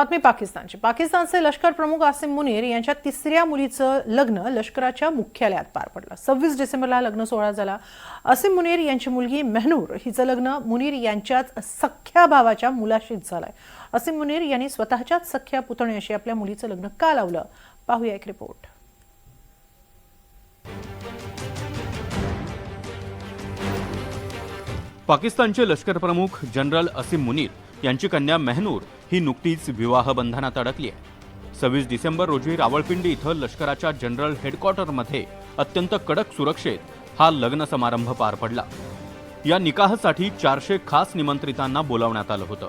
बातमी पाकिस्तानची। पाकिस्तानचे लष्कर प्रमुख आसिम मुनीर यांच्या तिसऱ्या मुलीचं लग्न लष्कराच्या मुख्यालयात पार पडलं। 26 डिसेंबरला लग्न सोहळा झाला। आसिम मुनीर यांची मुलगी मेहनूर हिचं लग्न मुनीर यांच्याच सख्ख्या भावाच्या मुलाशीच झालंय। आसिम मुनीर यांनी स्वतःच्याच सख्ख्या पुतण्याशी आपल्या मुलीचं लग्न का लावलं, पाहूया एक रिपोर्ट। पाकिस्तानचे लष्कर प्रमुख जनरल आसिम मुनीर यांची कन्या मेहनूर ही नुकतीच विवाह बंधनात अडकली आहे। 26 डिसेंबर रोजी रावळपिंडी इथं लष्कराच्या जनरल हेडक्वार्टरमध्ये अत्यंत कडक सुरक्षेत हा लग्न समारंभ पार पडला। या निकाहासाठी 400 खास निमंत्रितांना बोलावण्यात आलं होतं।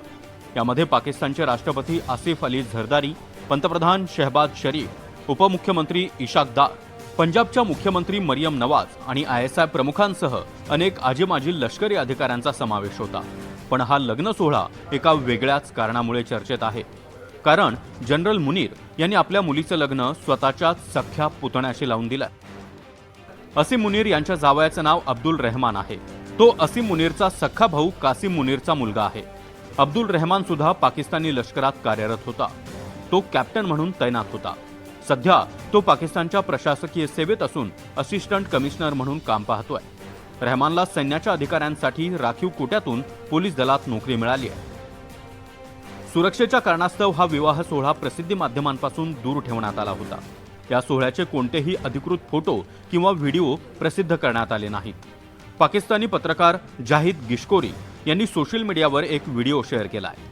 यामध्ये पाकिस्तानचे राष्ट्रपती आसिफ अली झरदारी, पंतप्रधान शहबाज शरीफ, उपमुख्यमंत्री इशाक दार, पंजाबच्या मुख्यमंत्री मरियम नवाज आणि ISI प्रमुखांसह अनेक आजी-माजी लष्करी अधिकाऱ्यांचा समावेश होता। पण हा लग्न सोहळा एका वेगळ्याच कारणामुळे चर्चेत आहे। कारण जनरल मुनीर यांनी आपल्या मुलीचं लग्न स्वतःच्याच सख्ख्या पुतण्याशी लावून दिलंय। आसिम मुनीर यांच्या जावयाचं नाव अब्दुल रहमान आहे। तो आसिम मुनीरचा सख्खा भाऊ कासिम मुनीरचा मुलगा आहे। अब्दुल रहमान सुद्धा पाकिस्तानी लष्करात कार्यरत होता। तो कॅप्टन म्हणून तैनात होता। सध्या तो पाकिस्तानच्या प्रशासकीय सेवेत असून असिस्टंट कमिशनर म्हणून काम पाहतोय। रहमानला सैन्याच्या अधिकाऱ्यांसाठी राखीव कोट्यातून पोलीस दलात नोकरी मिळाली आहे। सुरक्षेच्या कारणास्तव हा विवाह सोहळा प्रसिद्धी माध्यमांपासून दूर ठेवण्यात आला होता। या सोहळ्याचे कोणतेही अधिकृत फोटो किंवा व्हिडिओ प्रसिद्ध करण्यात आले नाहीत। पाकिस्तानी पत्रकार जाहिद गिशकोरी यांनी सोशल मीडियावर एक व्हिडिओ शेअर केलाय।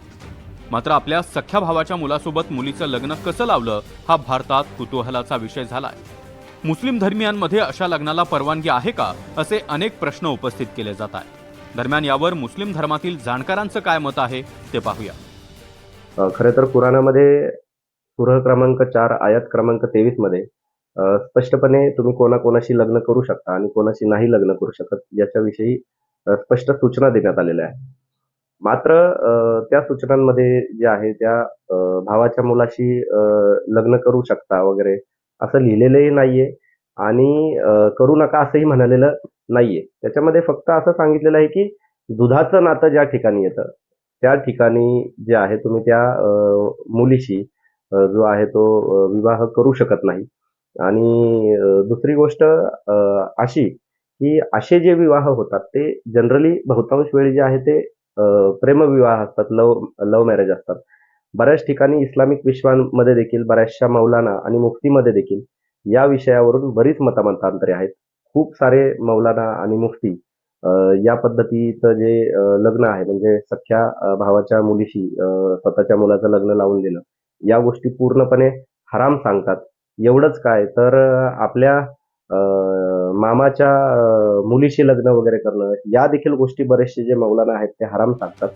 मात्र आपल्या सख्ख्या भावाच्या मुलासोबत मुलीचं लग्न कसं लावलं हा भारतात कुतूहलाचा विषय झालाय। मुस्लिम धर्मियांमध्ये अशा लग्नाला परवानगी आहे का, असे अनेक प्रश्न उपस्थित केले जात आहेत। दरम्यान यावर मुस्लिम धर्मातील जाणकारांचं काय मत आहे ते पाहूया। खरं तर कुराणामध्ये सूरह क्रमांक 4 आयत क्रमांक 23 मध्ये स्पष्टपणे तुम्ही कोणाकोणाशी लग्न करू शकता आणि कोणाशी नाही लग्न करू शकत याच्याविषयी स्पष्ट सूचना देण्यात आलेल्या आहेत। मात्र त्या सूचनांमध्ये जे आहे त्या भावाच्या मुलाशी लग्न करू शकता वगैरे असं लिहिलेलंही नाहीये आणि करू नका असंही म्हणालेलं नाहीये। त्याच्यामध्ये फक्त असं सांगितलेलं आहे की दुधाचं नातं ज्या ठिकाणी येतं त्या ठिकाणी जे आहे तुम्ही त्या मुलीशी जो आहे तो विवाह करू शकत नाही। आणि दुसरी गोष्ट अशी की असे जे विवाह होतात ते जनरली बहुतांश वेळी जे आहे ते प्रेमविवाह असतात, लव्ह मॅरेज असतात। बऱ्याच ठिकाणी इस्लामिक विश्वांमध्ये देखील बऱ्याचशा मौलाना आणि मुफ्तीमध्ये देखील या विषयावरून बरीच मतामतांतरे आहेत। खूप सारे मौलाना आणि मुफ्ती या पद्धतीचं जे लग्न आहे म्हणजे सख्ख्या भावाच्या मुलीशी स्वतःच्या मुलाचं लग्न लावून देणं या गोष्टी पूर्णपणे हराम सांगतात। एवढंच काय तर आपल्या मामाच्या मुलीशी लग्न वगैरे करणं या देखील गोष्टी बरेचसे जे मौलाना आहेत ते हराम सांगतात।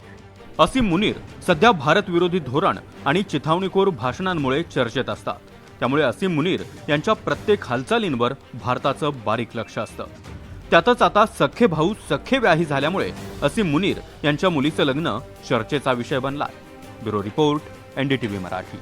आसिम मुनीर सध्या भारत विरोधी धोरण आणि चिथावणीखोर भाषणांमुळे चर्चेत असतात। त्यामुळे आसिम मुनीर यांच्या प्रत्येक हालचालींवर भारताचं बारीक लक्ष असतं। त्यातच आता सख्खे भाऊ सख्खे व्याही झाल्यामुळे आसिम मुनीर यांच्या मुलीचं लग्न चर्चेचा विषय बनलाय। Bureau report, NDTV Marathi.